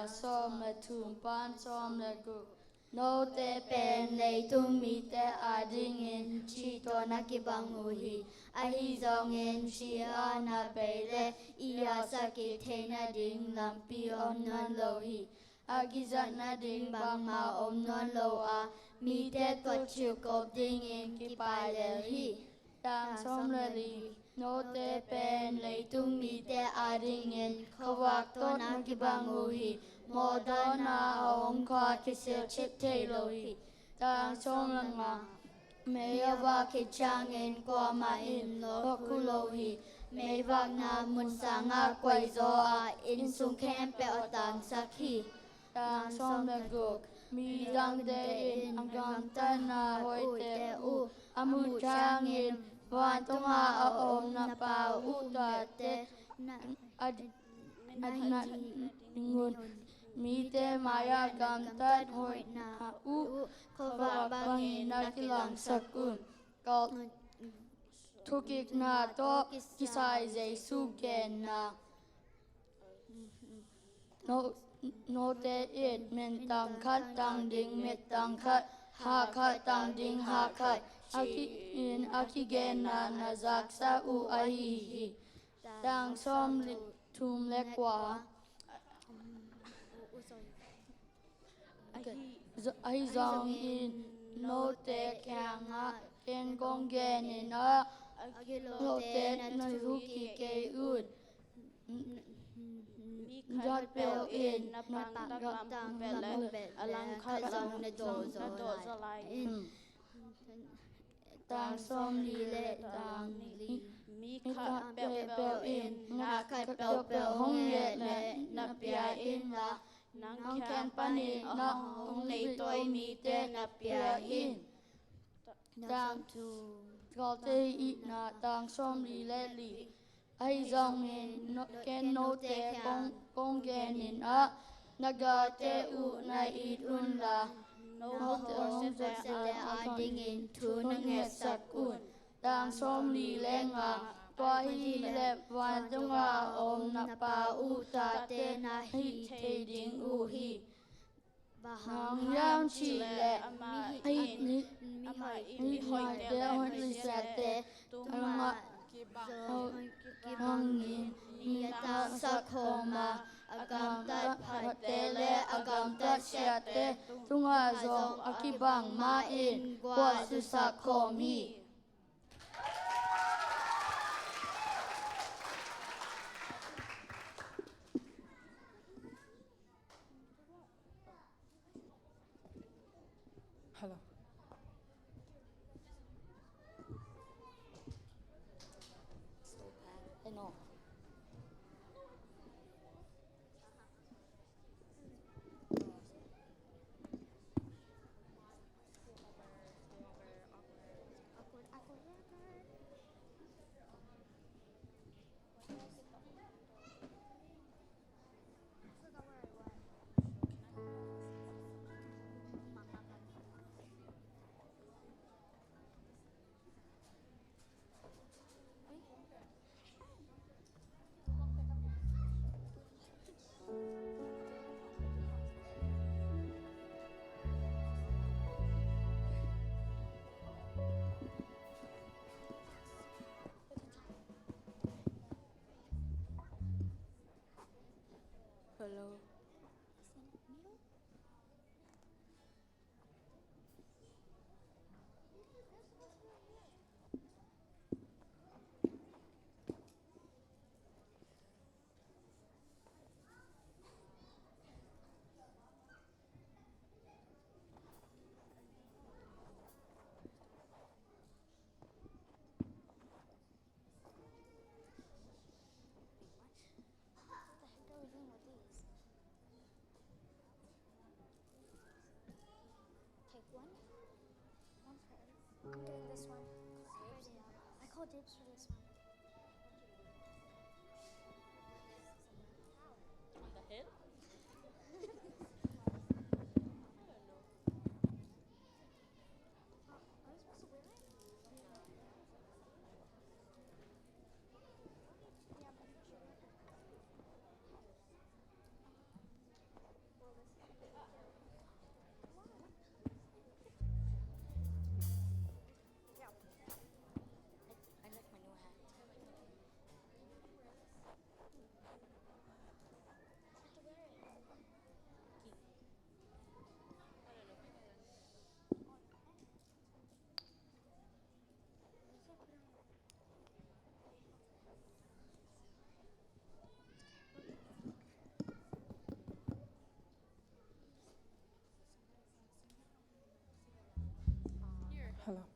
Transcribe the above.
som le tum pan som le gu no te pen le tum mi te ading in chi to na ki bang u hi a hi zong in chi ana pe le ia sa ki the na ding lam pi om nan lo hi a ki zat na ding bang ma om nan lo a mi te to chiu ko ding in ki pa le hi tang som le li no te pen le tum mi te ading in khawak to na ki bang u hi mo do na om kha ki sil chip te lo hi tang som le nga me wa ki chang in kwa ma in lo ku lo hi me wa na mun sa nga kwai zo a in sung khem pe o tang sakhi tang som le guk mi dang de in angam ta na hoi te u amu chang in wan tong a om na pa u ta te ad na ngun mi te maya gam tat hoi na u khova bangi na kilang sakun ko thukik na to kisai jesu ken na no te it men tang khat tang ding met tang khat ha khat tang ding ha khat aki gen na zak sa u a hi tang som thum le kwa ai zong in no te kyang a ken gong gen in a no te na ru ki ke ut jot pel in na tang pel le alang khat zong na do zo lai in tang som li le tang li mi khat pel in nga khat pel hong ye le na pia in la nang khan pani na hong nei toi mi te na pia in tang tu ko te i na tang som li le li ai zong in no ken no te kong gen in a naga te u na it un la no te se te a ding in thu na nge sak un tang som li le nga twa hi le wan tung a om na pa u ta te na hi te ding u hi bahang yang chi le hi ni mi hoi te hoi li sa te tung ma ki bang ni ta sa khoma agam tat phat te le agam tat sia te tung a zong akibang ma in kwa su sa khomi Hello. I know. Hello. I'm getting this one. I call dibs for this one. On the head? Are we supposed to wear it? Yeah, I'm pretty sure. Hello.